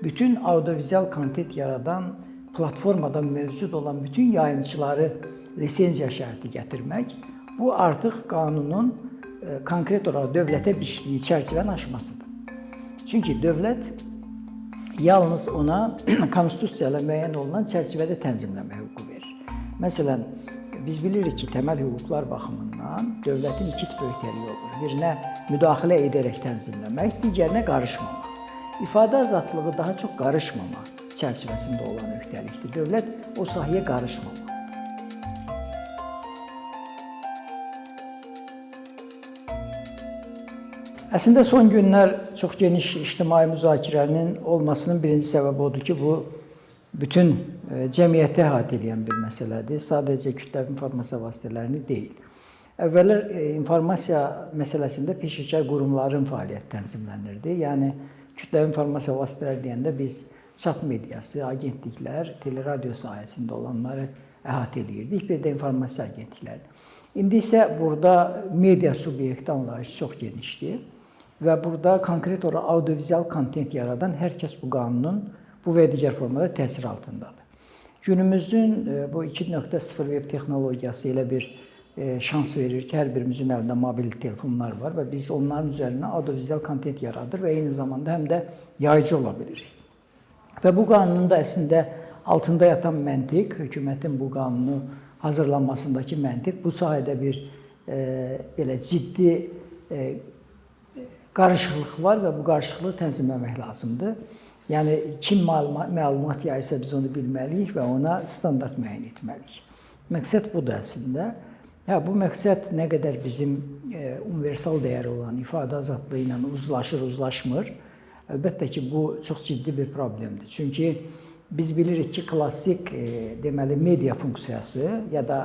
bütün audiovizual kontent yaradan platformada mövcud olan bütün yayımçıları lisenziya şərti gətirmək, bu artıq qanunun konkret olaraq dövlətə biçdiyi çərçivənin aşmasıdır. Çünki dövlət yalnız ona konstitusiya ilə müəyyən olunan çərçivədə tənzimləmə hüququ verir. Məsələn, biz bilirik ki, təməl hüquqlar baxımından dövlətin iki tip öhdəliyi olur. Birinə müdaxilə edərək tənzimləmək, digərinə qarışmamaq. İfadə azadlığı daha çox qarışmamaq çərçivəsində olan öhdəlikdir. Dövlət o sahəyə qarışmamaq. Əslində son günlər çox geniş ictimai müzakirənin olmasının birinci səbəbi odur ki, bu bütün cəmiyyəti əhatə edən bir məsələdir. Sadəcə kütləvi informasiya vasitələrini deyil. Əvvəllər informasiya məsələsində peşəkar qurumların fəaliyyəti tənzimlənirdi. Yəni kütləvi informasiya vasitələri deyəndə biz çap mediası, agentliklər, teleradio sahəsində olanları əhatə edirdik, bir də informasiya agentlikləri. İndi isə burada media subyekti anlayışı çox genişdir. Və burada konkret olaraq audiovizual kontent yaradan hər kəs bu qanunun bu və digər formada təsir altındadır. Günümüzün bu 2.0 web texnologiyası elə bir şans verir ki, hər birimizin əlində mobil telefonlar var və biz onların üzərinə audiovizual kontent yaradır və eyni zamanda həm də yayıcı ola bilirik. Və bu qanunun da əslində altında yatan məntiq, hökumətin bu qanunu hazırlanmasındakı məntiq bu sahədə bir belə ciddi qarışıqlıq var və bu qarışıqlığı tənzimləmək lazımdır. Yəni, kim məlumat yayırsa biz onu bilməliyik və ona standart müəyyən etməliyik. Məqsəd budur əslində. Bu məqsəd nə qədər bizim universal dəyəri olan ifadə azadlığı ilə uzlaşır, uzlaşmır. Əlbəttə ki, bu çox ciddi bir problemdir. Çünki biz bilirik ki, klassik deməli media funksiyası ya da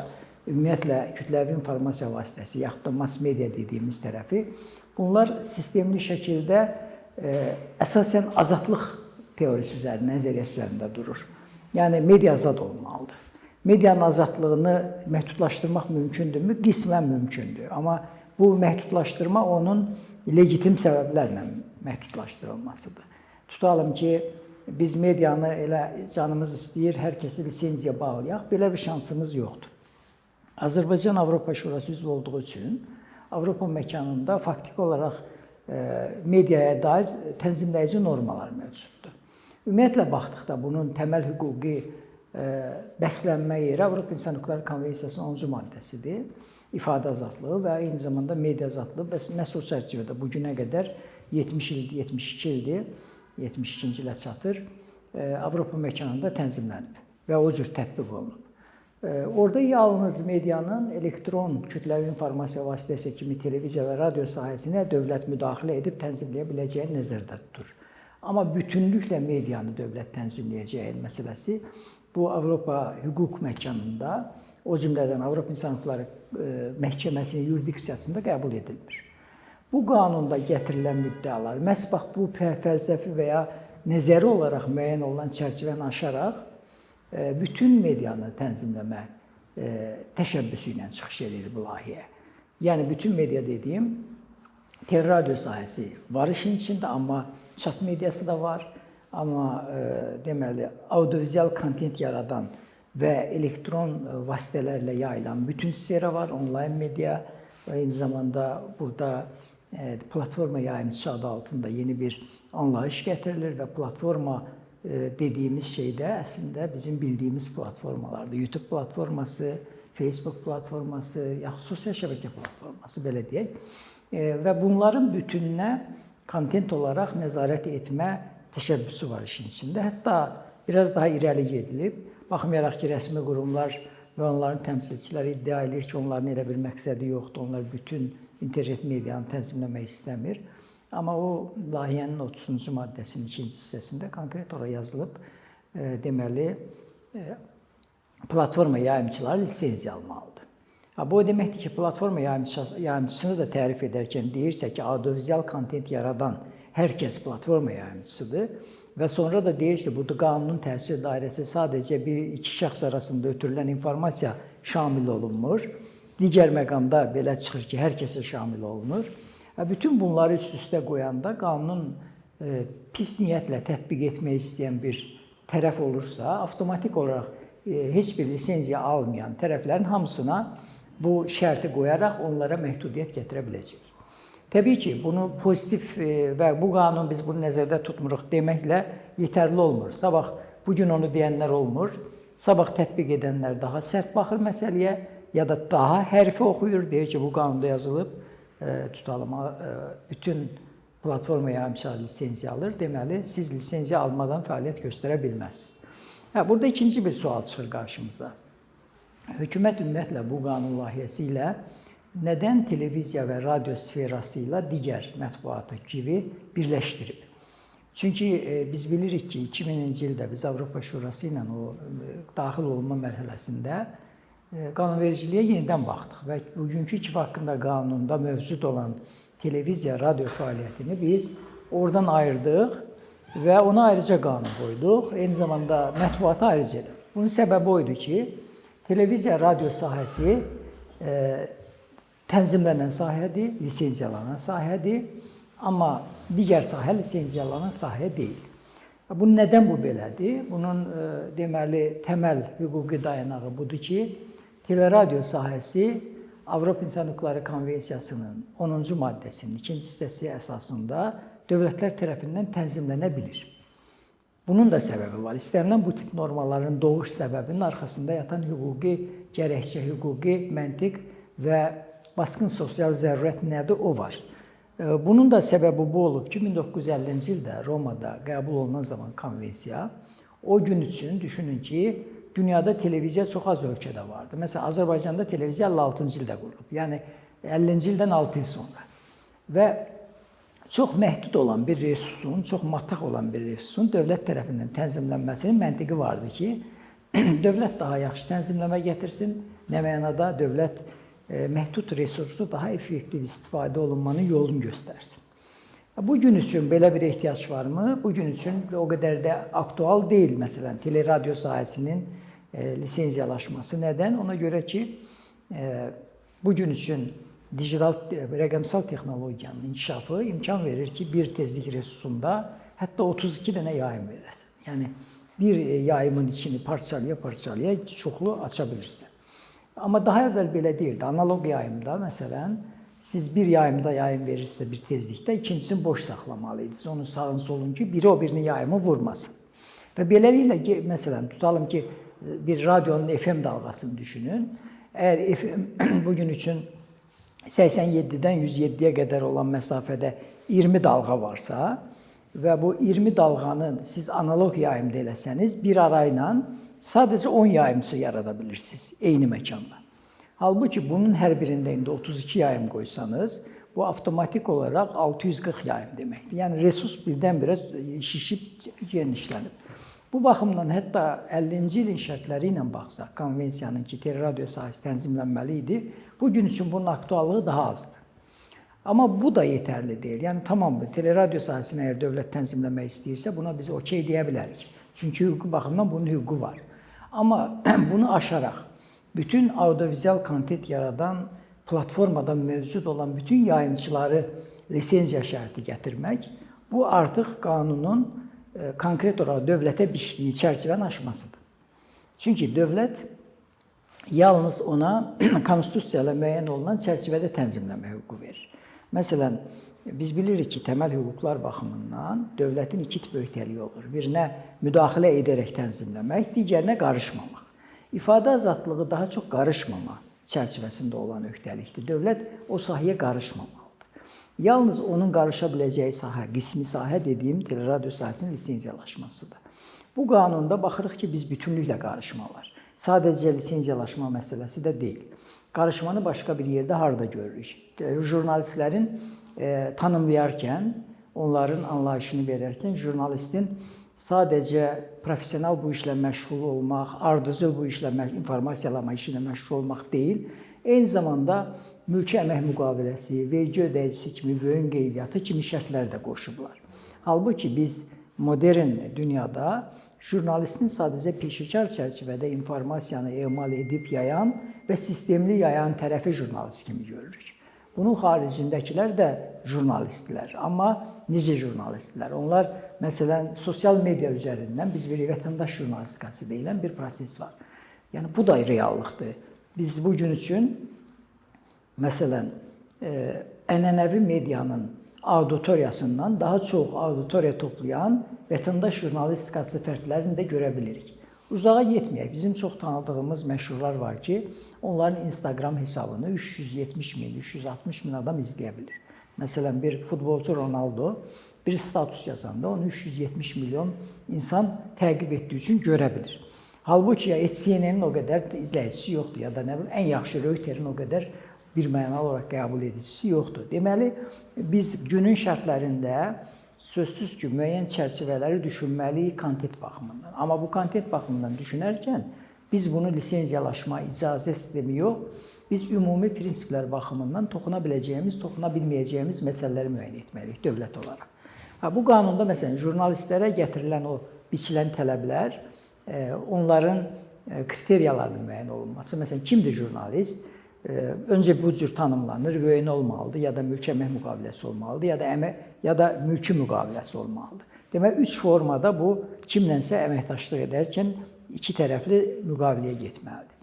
ümumiyyətlə kütləvi informasiya vasitəsi, yaxud da mass media dediyimiz tərəfi, bunlar sistemli şəkildə əsasən azadlıq teorisi üzərində, nəzəriyyəsi üzərində durur. Yəni, media azad olmalıdır. Medianın azadlığını məhdudlaşdırmaq mümkündürmü? Qismən mümkündür. Amma bu məhdudlaşdırma onun legitim səbəblərlə məhdudlaşdırılmasıdır. Tutalım ki, biz medianı elə canımız istəyir, hər kəsi lisenziya bağlayaq, belə bir şansımız yoxdur. Azərbaycan Avropa Şurası üzv olduğu üçün Avropa məkanında faktiki olaraq mediaya dair tənzimləyici normalar mövcuddur. Ümumiyyətlə baxdıqda bunun təməl hüquqi bəslənmə yeri Avropa İnsan Hüquqları Konvensiyasının 10-cu maddəsidir. İfadə azadlığı və eyni zamanda media azadlığı məhz o çərçivədə bugünə qədər 70 ildir, 72 ildir, 72-ci ilə çatır, Avropa məkanında tənzimlənib və o cür tətbiq olunub. Orada yalnız medianın elektron kütləvi informasiya vasitəsi kimi televiziya və radio sahəsinə dövlət müdaxilə edib tənzimləyə biləcəyi nəzərdə tutulur. Amma bütünlüklə medianı dövlət tənzimləyəcəyi məsələsi bu Avropa hüquq məkanında, o cümlədən Avropa İnsan Hüquqları Məhkəməsinin yurisdiksiyasında qəbul edilmir. Bu qanunda gətirilən müddəalar məhz bax bu fəlsəfi və ya nəzəri olaraq müəyyən olunan çərçivəni aşaraq bütün medianı tənzimləmə təşəbbüsü ilə çıxış edir bu layihə. Yəni, bütün media dediyim, teleradio sahəsi var işin içində, amma çap mediası da var. Amma deməli, audiovizual kontent yaradan və elektron vasitələrlə yayılan bütün sfera var, onlayn media və eyni zamanda burada platforma yayımçısı adı altında yeni bir anlayış gətirilir və platforma dediyimiz şeydə əslində bizim bildiyimiz platformalardır. YouTube platforması, Facebook platforması, yaxud sosial şəbəkə platforması, belə deyək. Və bunların bütününə kontent olaraq nəzarət etmə təşəbbüsü var işin içində. Hətta biraz daha irəli gedilib, baxmayaraq ki, rəsmi qurumlar və onların təmsilçiləri iddia edir ki, onların elə bir məqsədi yoxdur, onlar bütün internet medianı tənzimləmək istəmir. Amma o layihənin 30-cu maddəsinin 2-ci hissəsində konkret olaraq yazılıb, deməli, platforma yayımçıları lisenziya almalıdır. Bu o deməkdir ki, platforma yayımçısını da tərif edərkən deyirsə ki, audiovizual kontent yaradan hər kəs platforma yayımçısıdır və sonra da deyir ki, burada qanunun təsir dairəsi sadəcə iki şəxs arasında ötürülən informasiya şamil olunmur. Digər məqamda belə çıxır ki, hər kəsə şamil olunur. Bütün bunları üst-üstə qoyanda qanunun pis niyyətlə tətbiq etmək istəyən bir tərəf olursa, avtomatik olaraq heç bir lisenziya almayan tərəflərin hamısına bu şərti qoyaraq onlara məhdudiyyət gətirə biləcək. Təbii ki, bunu pozitiv və bu qanun biz bunu nəzərdə tutmuruq deməklə yetərli olmur. Sabah bugün onu deyənlər olmur. Sabah tətbiq edənlər daha sərt baxır məsələyə ya da daha hərfi oxuyur. Deyir ki, bu qanunda yazılıb, tutalım, bütün platforma yayımçılar lisenziya alır. Deməli, siz lisenziya almadan fəaliyyət göstərə bilməzsiniz. Burada ikinci bir sual çıxır qarşımıza. Hökumət ümumiyyətlə bu qanun layihəsi ilə nədən televiziya və radio sferası ilə digər mətbuatı kimi birləşdirib? Çünki biz bilirik ki, 2000-ci ildə biz Avropa Şurası ilə o daxil olma mərhələsində qanunvericiliyə yenidən baxdıq və bugünkü İTV haqqında qanunda mövcud olan televiziya, radio fəaliyyətini biz oradan ayırdıq və ona ayrıca qanun qoyduq. Eyni zamanda mətbuatı ayrıca elədik. Bunun səbəbi oydu ki, televiziya, radio sahəsi tənzimlənən sahədir, lisenziyalanan sahədir, amma digər sahə lisenziyalanan sahə deyil. Bu nədən bu belədir? Bunun deməli təməl hüquqi dayanağı budur ki, teleradio sahəsi Avropa İnsan Hüquqları Konvensiyasının 10-cu maddəsinin 2-ci hissəsi əsasında dövlətlər tərəfindən tənzimlənə bilir. Bunun da səbəbi var. İstənilən bu tip normaların doğuş səbəbinin arxasında yatan hüquqi gərəkçə, hüquqi məntiq və basqın sosial zərurət nədir? O var. Bunun da səbəbi bu olub ki, 1950-ci ildə Romada qəbul olunan zaman konvensiya, o gün üçün düşünün ki, dünyada televiziya çox az ölkədə vardı. Məsələn, Azərbaycanda televiziya 56-cı ildə qurulub. Yəni, 50-ci ildən 6 il sonra. Və çox məhdud olan bir resursun, çox mataq olan bir resursun dövlət tərəfindən tənzimlənməsinin məntiqi vardı ki, dövlət daha yaxşı tənzimləmə gətirsin, nə mənada dövlət məhdud resursu daha effektiv istifadə olunmanın yolunu göstərsin. Bugün üçün belə bir ehtiyac varmı? Bugün üçün o qədər də aktual deyil, məsələn, teleradio sahəsinin lisenziyalaşması. Nədən? Ona görə ki, bugün üçün digital, rəqəmsal texnologiyanın inkişafı imkan verir ki, bir tezlik resursunda hətta 32 dənə yayım verəsən. Yəni, bir yayımın içini parçalaya çoxlu aça bilirsən. Amma daha əvvəl belə deyildi. Analog yayımda, məsələn, siz bir yayımda yayım verirsə bir tezlikdə, ikincisini boş saxlamalıydınız. Onun sağın solun ki, biri o birinin yayımı vurmasın. Və beləliklə, məsələn, tutalım ki, bir radionun FM dalğasını düşünün. Əgər FM bugün üçün 87-dən 107-yə qədər olan məsafədə 20 dalğa varsa və bu 20 dalğanın siz analog yayımda eləsəniz, bir arayla sadəcə 10 yayımçı yarada bilirsiniz eyni məkanda. Halbuki bunun hər birində indi 32 yayım qoysanız, bu avtomatik olaraq 640 yayım deməkdir. Yəni, resurs birdən-birə şişib, genişlənib. Bu baxımdan hətta 50-ci ilin şərtləri ilə baxsaq, konvensiyanın ki, teleradio sahəsi tənzimlənməli idi, bugün üçün bunun aktuallığı daha azdır. Amma bu da yetərli deyil. Yəni, tamam, teleradio sahəsini əgər dövlət tənzimləmək istəyirsə, buna biz okey deyə bilərik. Çünki hüquqi baxımdan bunun hüququ var. Amma bunu aşaraq, bütün audiovizual kontent yaradan platformada mövcud olan bütün yayımçıları lisenziya şərti gətirmək, bu artıq qanunun konkret olaraq dövlətə biçdiyi çərçivənin aşmasıdır. Çünki dövlət yalnız ona konstitusiya ilə müəyyən olunan çərçivədə tənzimləmə hüququ verir. Məsələn, biz bilirik ki, təməl hüquqlar baxımından dövlətin iki tip öhdəliyi olur. Birinə müdaxilə edərək tənzimləmək, digərinə qarışmamaq. İfadə azadlığı daha çox qarışmama çərçivəsində olan öhdəlikdir. Dövlət o sahəyə qarışmamalıdır. Yalnız onun qarışa biləcəyi sahə, qismi sahə dediyim teleradio sahəsinin lisenziyalaşmasıdır. Bu qanunda baxırıq ki, biz bütünlüklə qarışmalar. Sadəcə lisenziyalaşma məsələsi də deyil. Qarışmanı başqa bir yerdə harda görürük? Jurnalistlərin tanımlayarkən, onların anlayışını verərkən, jurnalistin sadəcə profesional bu işlə məşğul olmaq, ardıcıl bu işlə informasiyalama işi ilə məşğul olmaq deyil, eyni zamanda mülki əmək müqaviləsi, vergi ödəyicisi kimi, vöhün qeydiyyatı kimi şərtlər də qoşublar. Halbuki biz modern dünyada jurnalistin sadəcə peşəkar çərçivədə informasiyanı emal edib yayan və sistemli yayan tərəfi jurnalist kimi görürük. Bunun xaricindəkilər də jurnalistlər. Amma necə jurnalistlər? Onlar məsələn sosial media üzərindən biz bir vətəndaş jurnalistikası deyilən bir proses var. Yəni bu da reallıqdır. Biz bu gün üçün məsələn ənənəvi medianın auditoriyasından daha çox auditoriya toplayan vətəndaş jurnalistikası fərdlərini də görə bilirik. Uzağa getməyək. Bizim çox tanıdığımız məşhurlar var ki, onların Instagram hesabını 370 min, 360 min adam izləyə bilir. Məsələn, bir futbolçu Ronaldo bir status yazanda onu 370 milyon insan təqib etdiyi üçün görə bilir. Halbuki ya CNN-in o qədər izləyicisi yoxdur ya da nə bilim ən yaxşı Reuters'in o qədər bir mənalı olaraq qəbul edicisi yoxdur. Deməli, biz günün şərtlərində sözsüz ki, müəyyən çərçivələri düşünməliyik kontent baxımından. Amma bu kontent baxımından düşünərkən biz bunu lisenziyalaşma, icazə sistemi yox, biz ümumi prinsiplər baxımından toxuna biləcəyimiz, toxuna bilməyəcəyimiz məsələləri müəyyən etməliyik dövlət olaraq. Bu qanunda məsələn jurnalistlərə gətirilən o biçilən tələblər, onların kriteriyalarının müəyyən olunması. Məsələn, kimdir jurnalist? Öncə bu cür tanımlanır, vəyin olmalıdır, ya da mülki əmək müqaviləsi olmalıdır, ya da mülki müqaviləsi olmalıdır. Demək, 3 formada bu kimlənsə əməkdaşlıq edərkən iki tərəfli müqaviləyə getməlidir.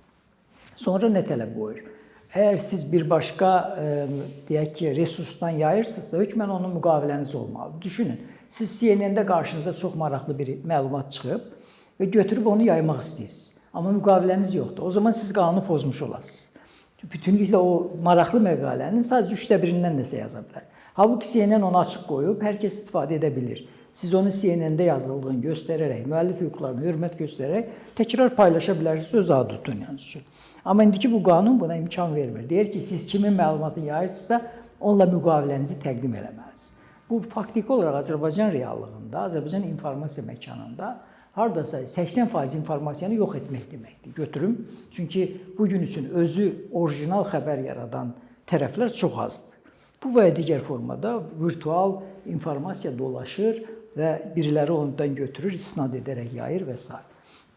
Sonra nə tələb qoyur? Əgər siz bir başqa deyək ki, resursdan yayırsınızsa, hökmən onun müqaviləniz olmalıdır. Düşünün, siz CNN-də qarşınıza çox maraqlı bir məlumat çıxıb və götürüb onu yaymaq istəyirsiniz. Amma müqaviləniz yoxdur. O zaman siz qanunu pozmuş olasınız. Bütünlüklə o maraqlı məqalənin sadəcə 1/3-dən nəsə yaza bilər. Halbuki CNN onu açıq qoyub, hər kəs istifadə edə bilir. Siz onu CNN-də yazıldığını göstərərək, müəllif hüquqlarına hörmət göstərərək təkrar paylaşa bilərsiniz öz auditoriyanız üçün. Amma indiki bu qanun buna imkan vermir. Deyir ki, siz kimin məlumatını yayırsınızsa, onunla müqavilənizi təqdim eləməlisiniz. Bu faktiki olaraq Azərbaycan reallığında, Azərbaycan informasiya məkanında hardasa 80% informasiyanı yox etmək deməkdir. Götürüm. Çünki bu gün üçün özü orijinal xəbər yaradan tərəflər çox azdır. Bu və digər formada virtual informasiya dolaşır və biriləri ondan götürür, istinad edərək yayır və s.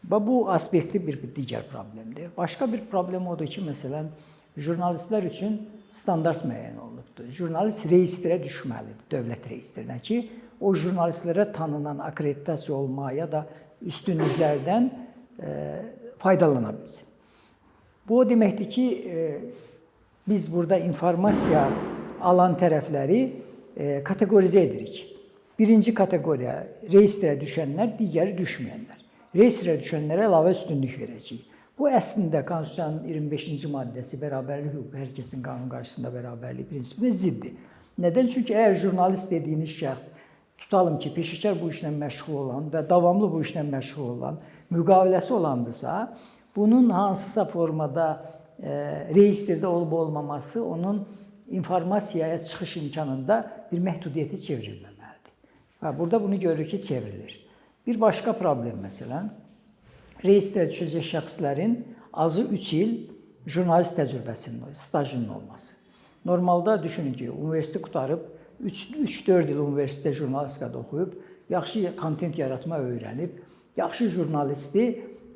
Bu aspekti bir digər problemdir. Başqa bir problem odur ki, məsələn, jurnalistlər üçün standart müəyyən olunubdur. Jurnalist reyestrə düşməlidir, dövlət reyestrinə ki, o jurnalistlərə tanınan akreditasiya olma ya da üstünlüklərdən faydalana bilsin. Bu o deməkdir ki, biz burada informasiya alan tərəfləri kateqorizə edirik. Birinci kateqoriya reyestrə düşənlər, digəri düşməyənlər. Reyestrə düşənlərə əlavə üstünlük verəcəyik. Bu əslində Konstitusiyanın 25-ci maddəsi bərabərlik hüququ, hər kəsin qanun qarşısında bərabərlik prinsipinə ziddir. Nədən? Çünki əgər jurnalist dediyiniz şəxs, tutalım ki, peşəkar bu işlə məşğul olan və davamlı bu işlə məşğul olan, müqaviləsi olandırsa, bunun hansısa formada reyestrdə olub-olmaması onun informasiyaya çıxış imkanında bir məhdudiyyəti çevrilməməlidir. Burada bunu görürük ki, çevrilir. Bir başqa problem məsələn, reyestrə düşəcək şəxslərin azı 3 il jurnalist təcrübəsinin, stajının olması. Normalda düşünün ki, universiteti qutarıb, 3-4 il universitetdə jurnalistikada oxuyub, yaxşı kontent yaratma öyrənib, yaxşı jurnalisti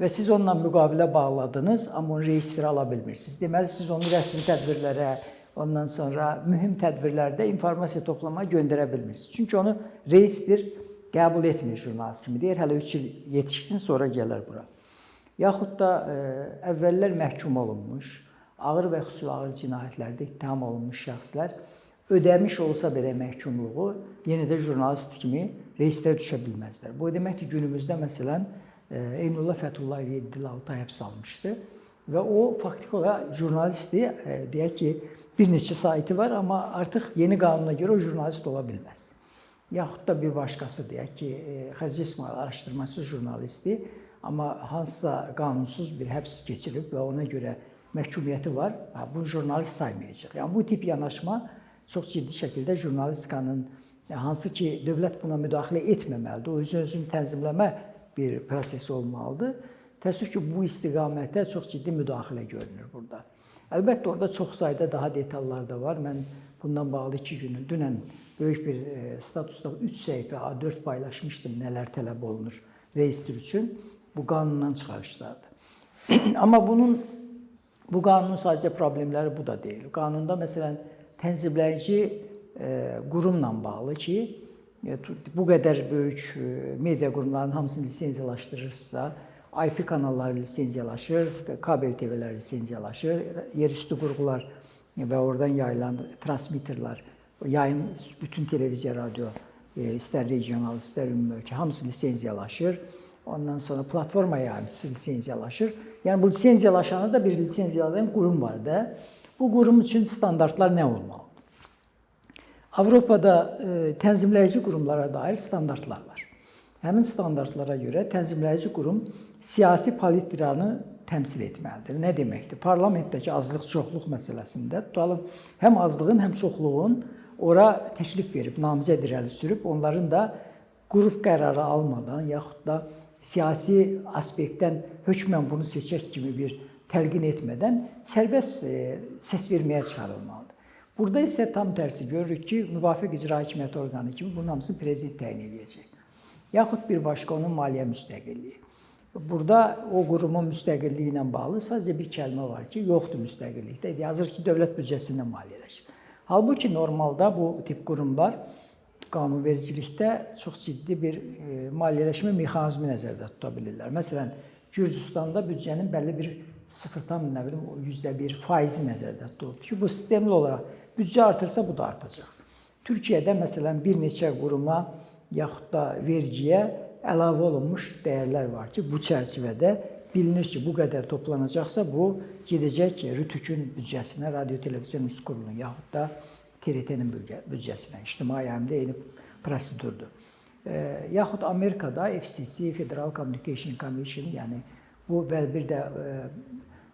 və siz onunla müqavilə bağladınız, amma onu reyestrə ala bilmirsiniz. Deməli, siz onu rəsmi tədbirlərə, ondan sonra mühüm tədbirlərdə informasiya toplamaya göndərə bilmirsiniz. Çünki onu reyestr qəbul etmir jurnalist kimi. Deyir, hələ 3 il yetişsin, sonra gələr bura. Yaxud da əvvəllər məhkum olunmuş, ağır və xüsusi ağır cinayətlərdə ittiham olunmuş şəxslər ödəmiş olsa belə məhkumluğu yenə də jurnalist kimi reyestrə düşə bilməzlər. Bu deməkdir, günümüzdə məsələn Eynullah Fəthullayev 7 il 6 ay həbs almışdı və o faktiki olaraq jurnalistdir, deyək ki, bir neçə saytı var, amma artıq yeni qanuna görə o jurnalist ola bilməz. Yaxud da bir başqası deyək ki, Xəzri İsmail araşdırmacı jurnalistdir, amma hansısa qanunsuz bir həbs keçirib və ona görə məhkumiyyəti var, bunu jurnalist saymayacaq. Yəni bu tip yanaşma çox ciddi şəkildə jurnalistikanın, hansı ki, dövlət buna müdaxilə etməməlidir, o özünü tənzimləmə bir prosesi olmalıdır. Təəssüf ki, bu istiqamətdə çox ciddi müdaxilə görünür burada. Əlbəttə, orada çox sayda daha detallar da var. Mən bundan bağlı 2 günün, dünən böyük bir statusda 3 səhifə A4 paylaşmışdım, nələr tələb olunur reestr üçün. Bu qanundan çıxarışlardır. Amma bu qanunun sadəcə problemləri bu da deyil. Qanunda məsələn tənzimləyici qurumla bağlı ki, bu qədər böyük media qurumlarının hamısını lisenziyalaşdırırsa, IP kanalları lisenziyalaşır, kabel TV-lər lisenziyalaşır, yerüstü qurğular və oradan yayılan transmitterlər, yayım bütün televiziya, radio, istər regional, istər ümumi ölkə, hamısı lisenziyalaşır. Ondan sonra platforma yayımçısı lisenziyalaşır. Yəni bu lisenziyalaşanı da bir lisenziyalayan qurum var da. Bu qurum üçün standartlar nə olmalıdır? Avropada tənzimləyici qurumlara dair standartlar var. Həmin standartlara görə tənzimləyici qurum siyasi paletranı təmsil etməlidir. Nə deməkdir? Parlamentdəki azlıq-çoxluq məsələsində tutalım, həm azlığın, həm çoxluğun ora təklif verib, namizəd irəli sürüb, onların da qrup qərarı almadan, yaxud da siyasi aspektdən hökmən bunu seçək kimi bir təlqin etmədən sərbəst səs verməyə çıxarılmalıdır. Burada isə tam tərsi görürük ki, müvafiq icra hakimiyyəti orqanı kimi bunun hamısını prezident təyin edəcək. Yaxud bir başqa onun maliyyə müstəqilliyi. Burada o qurumun müstəqilliyi ilə bağlı sadəcə bir kəlmə var ki, yoxdur müstəqillikdə. Yazır ki, dövlət büdcəsindən maliyyələşir. Halbuki normalda bu tip qurumlar qanunvericilikdə çox ciddi bir maliyyələşmə mexanizmi nəzərdə tuta bilirlər. Məsələn, Gürcüstanda büdcənin bəlli bir 0,1% faizi nəzərdə tutulur ki, bu sistemli olaraq büdcə artırsa bu da artacaq. Türkiyədə məsələn bir neçə quruma yaxud da vergiyə əlavə olunmuş dəyərlər var ki, bu çərçivədə bilinir ki, bu qədər toplanacaqsa bu gedəcək RTÜK-ün büdcəsinə, Radio-Televizyon Üst Qurulunun yaxud da TRT-nin büdcəsinə, ictimai yayımda eyni prosedurdur. Yaxud Amerikada FCC, Federal Communication Commission, yəni bu və bir də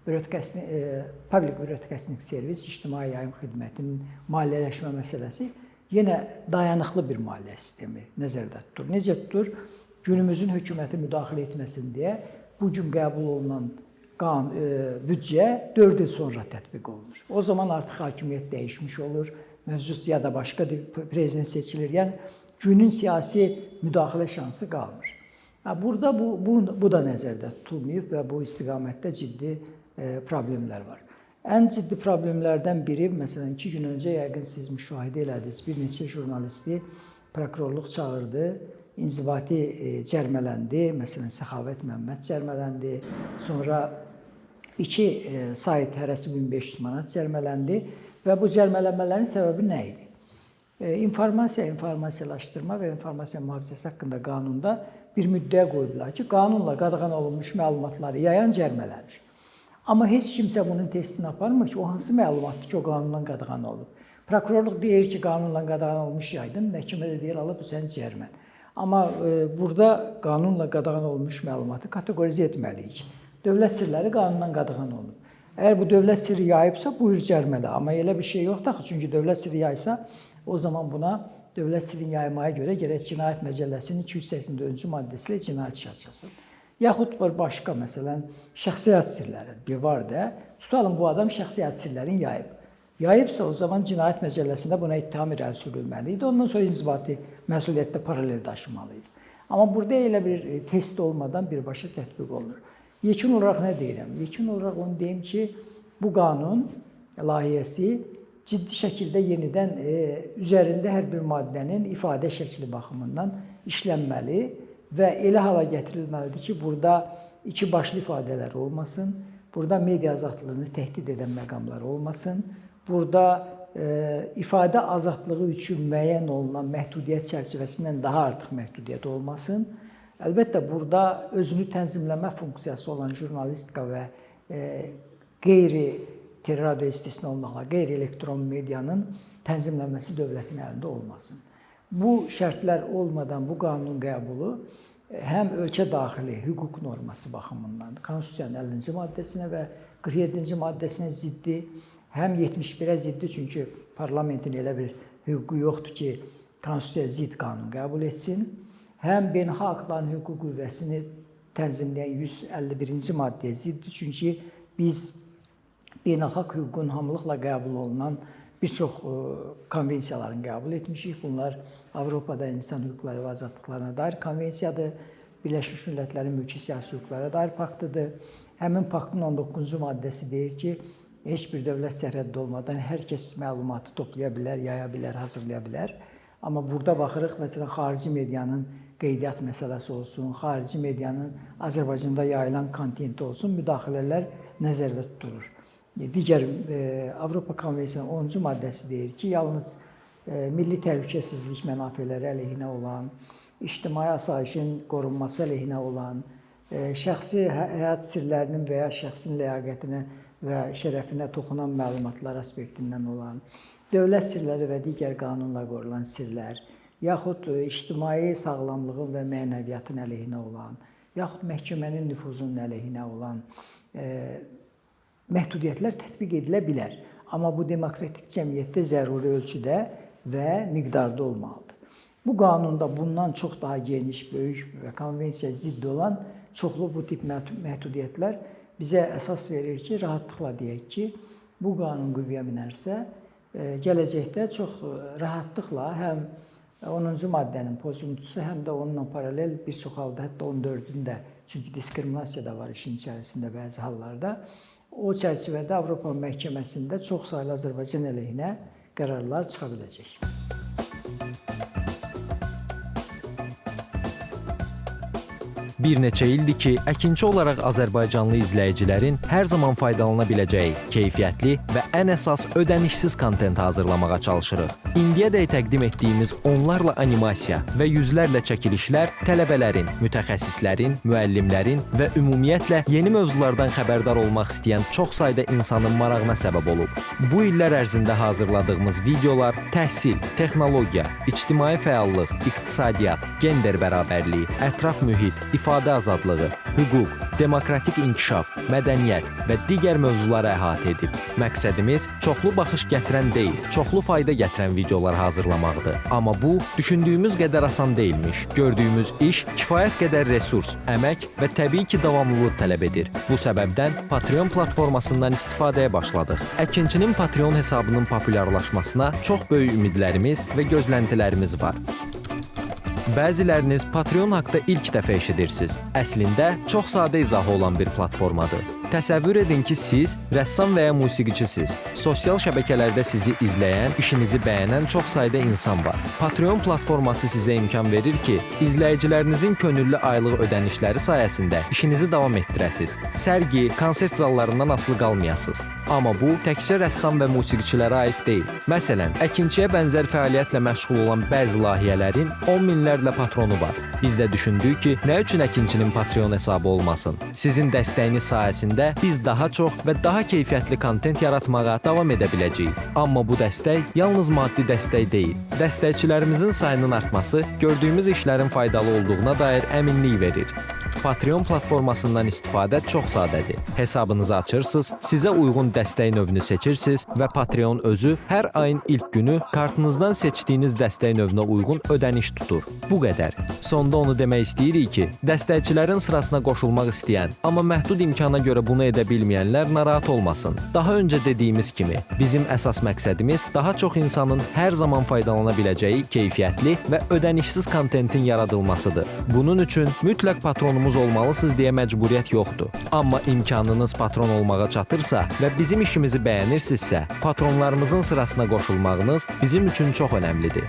Public Broadcasting Service, ictimai yayım xidmətinin maliyyələşmə məsələsi yenə dayanıqlı bir maliyyə sistemi nəzərdə tutur. Necə tutur? Günümüzün hökuməti müdaxilə etməsin deyə bu gün qəbul olunan büdcə 4 il sonra tətbiq olunur. O zaman artıq hakimiyyət dəyişmiş olur, mövcud ya da başqa prezident seçilir. Yəni günün siyasi müdaxilə şansı qalmır. Burada bu da nəzərdə tutulmayıb və bu istiqamətdə ciddi problemlər var. Ən ciddi problemlərdən biri, məsələn, 2 gün öncə yəqin siz müşahidə elədiniz, bir neçə jurnalisti prokurorluq çağırdı, inzibati cərmələndi, məsələn, Səxavət Məmməd cərmələndi, sonra 2 sayt hərəsi 1500 manat cərmələndi və bu cərmələnmələrin səbəbi nə idi? İnformasiyalaşdırma və informasiya mühafizəsi haqqında qanunda bir müddəə qoyublar ki, qanunla qadağan olunmuş məlumatları yayan cərmələnir. Amma heç kimsə bunun testini aparmır ki, o hansı məlumatdır ki, o qanunla qadağan olunub. Prokurorluq deyir ki, qanunla qadağan olmuş yaydın, məhkəmə də deyir, alıb bu sənin cərmən. Amma burada qanunla qadağan olmuş məlumatı kateqorizə etməliyik. Dövlət sirləri qanunla qadağan olunub. Əgər bu dövlət sirri yayıbsa, buyur cərmələ. Amma elə bir şey yoxdur, çünki dövlət sirri yaysa, o zaman buna dövlət sirrini yaymaya görə gərək Cinayət Məcəlləsinin 284-cü maddəsi ilə cinayət işi açılsın. Yaxud bir başqa, məsələn, şəxsiyyət sirləri var da, tutalım bu adam şəxsiyyət sirlərini yayıb. Yayıbsa, o zaman Cinayət Məcəlləsində buna ittiham irəli sürülməliydi, ondan sonra inzibati məsuliyyətdə paralel daşımalıydı. Amma burada elə bir test olmadan birbaşa tətbiq olunur. Yekun olaraq nə deyirəm? Yekun olaraq onu deyim ki, bu qanun layihəsi ciddi şəkildə yenidən üzərində hər bir maddənin ifadə şəkli baxımından işlənməli və elə hala gətirilməlidir ki, burada iki başlı ifadələr olmasın, burada media azadlığını təhdid edən məqamlar olmasın, burada ifadə azadlığı üçün müəyyən olunan məhdudiyyət çərçivəsindən daha artıq məhdudiyyət olmasın. Əlbəttə, burada özünü tənzimləmə funksiyası olan jurnalistika və qeyri-radio istisna olmaqla qeyri-elektron medianın tənzimlənməsi dövlətin əlində olmasın. Bu şərtlər olmadan bu qanunun qəbulu həm ölkə daxili hüquq norması baxımından Konstitusiyanın 50-ci maddəsinə və 47-ci maddəsinə ziddi, həm 71-ə ziddi, çünki parlamentin elə bir hüququ yoxdur ki, Konstitusiyaya zidd qanun qəbul etsin, həm beynəlxalq haqların hüquq qüvvəsini tənzimləyən 151-ci maddəyə ziddir, çünki biz beynəlxalq hüququn hamılıqla qəbul olunan bir çox konvensiyaların qəbul etmişik. Bunlar Avropada insan hüquqları və azadlıqlarına dair konvensiyadır, Birləşmiş Millətlərin mülki siyasi hüquqlara dair paktıdır. Həmin paktın 19-cu maddəsi deyir ki, heç bir dövlət sərhəddi olmadan hər kəs məlumatı toplaya bilər, yaya bilər, hazırlaya bilər. Amma burada baxırıq, məsələn, xarici medianın qeydiyyat məsələsi olsun, xarici medianın Azərbaycanda yayılan kontenti olsun, müdaxilələr nəzərdə tutulur. Digər Avropa Konvensiyasının 10-cu maddəsi deyir ki, yalnız milli təhlükəsizlik mənafeləri əleyhinə olan, ictimai asayişin qorunması əleyhinə olan, şəxsi həyat sirlərinin və ya şəxsin ləyaqətinə və şərəfinə toxunan məlumatlar aspektindən olan, dövlət sirləri və digər qanunla qorulan sirlər, yaxud ictimai sağlamlığın və mənəviyyatın əleyhinə olan, yaxud məhkəmənin nüfuzunun əleyhinə olan məhdudiyyətlər tətbiq edilə bilər. Amma bu demokratik cəmiyyətdə zəruri ölçüdə və miqdarda olmalıdır. Bu qanunda bundan çox daha geniş, böyük və konvensiyaya zidd olan çoxlu bu tip məhdudiyyətlər bizə əsas verir ki, rahatlıqla deyək ki, bu qanun qüvvəyə minərsə, gələcəkdə çox rahatlıqla həm 10-cu maddənin pozuntusu, həm də onunla paralel bir çox halda, hətta 14-ün də, çünki diskriminasiya da var işin içərisində bəzi hallarda, o çərçivədə Avropa məhkəməsində çox saylı Azərbaycan əleyhinə qərarlar çıxa biləcək. Bir neçə ildir ki, əkinçi olaraq Azərbaycanlı izləyicilərin hər zaman faydalana biləcəyi, keyfiyyətli və ən əsas ödənişsiz kontent hazırlamağa çalışırıq. İndiyədək təqdim etdiyimiz onlarla animasiya və yüzlərlə çəkilişlər tələbələrin, mütəxəssislərin, müəllimlərin və ümumiyyətlə yeni mövzulardan xəbərdar olmaq istəyən çox sayda insanın marağına səbəb olub. Bu illər ərzində hazırladığımız videolar təhsil, texnologiya, ictimai fəallıq, iqtisadiyyat, gender bərabərliyi, ətraf mühit, ifadə azadlığı, hüquq, demokratik inkişaf, mədəniyyət və digər mövzuları əhatə edib. Məqsədimiz çoxlu baxış gətirən deyil, çoxlu fayda gətirən videolar hazırlamaqdır. Amma bu, düşündüyümüz qədər asan deyilmiş. Gördüyümüz iş kifayət qədər resurs, əmək və təbii ki, davamlılıq tələb edir. Bu səbəbdən Patreon platformasından istifadəyə başladıq. Əkinçinin Patreon hesabının populyarlaşmasına çox böyük ümidlərimiz və gözləntilərimiz var. Bəziləriniz Patreon haqda ilk dəfə eşidirsiniz. Əslində, çox sadə izahı olan bir platformadır. Təsəvvür edin ki, siz rəssam və ya musiqiçisiniz. Sosial şəbəkələrdə sizi izləyən, işinizi bəyənən çox sayda insan var. Patreon platforması sizə imkan verir ki, izləyicilərinizin könüllü aylıq ödənişləri sayəsində işinizi davam etdirəsiniz. Sərgi, konsert zallarından asılı qalmayasınız. Amma bu, təkcə rəssam və musiqiçilərə aid deyil. Məsələn, əkinçiyə bənzər fəaliyyətlə məşğul olan bəzi layihələrin 10 minlərlə patronu var. Biz də düşündük ki, nə üçün əkinçinin Patreon hesabı olmasın? Sizin dəstəyiniz sayəsində biz daha çox və daha keyfiyyətli kontent yaratmağa davam edə biləcəyik. Amma bu dəstək yalnız maddi dəstək deyil. Dəstəkçilərimizin sayının artması gördüyümüz işlərin faydalı olduğuna dair əminlik verir. Patreon platformasından istifadə çox sadədir. Hesabınızı açırsınız, sizə uyğun dəstək növünü seçirsiniz və Patreon özü hər ayın ilk günü kartınızdan seçdiyiniz dəstək növünə uyğun ödəniş tutur. Bu qədər. Sonda onu demək istəyirik ki, dəstəkçilərin sırasına qoşulmaq istəyən, amma məhdud imkana görə bunu edə bilməyənlər narahat olmasın. Daha öncə dediyimiz kimi, bizim əsas məqsədimiz daha çox insanın hər zaman faydalana biləcəyi keyfiyyətli və ödənişsiz kontentin yaradılmasıdır. Bunun üçün mütləq patronumuz olmalısınız deyə məcburiyyət yoxdur. Amma imkanınız patron olmağa çatırsa və bizim işimizi bəyənirsinizsə, patronlarımızın sırasına qoşulmağınız bizim üçün çox önəmlidir.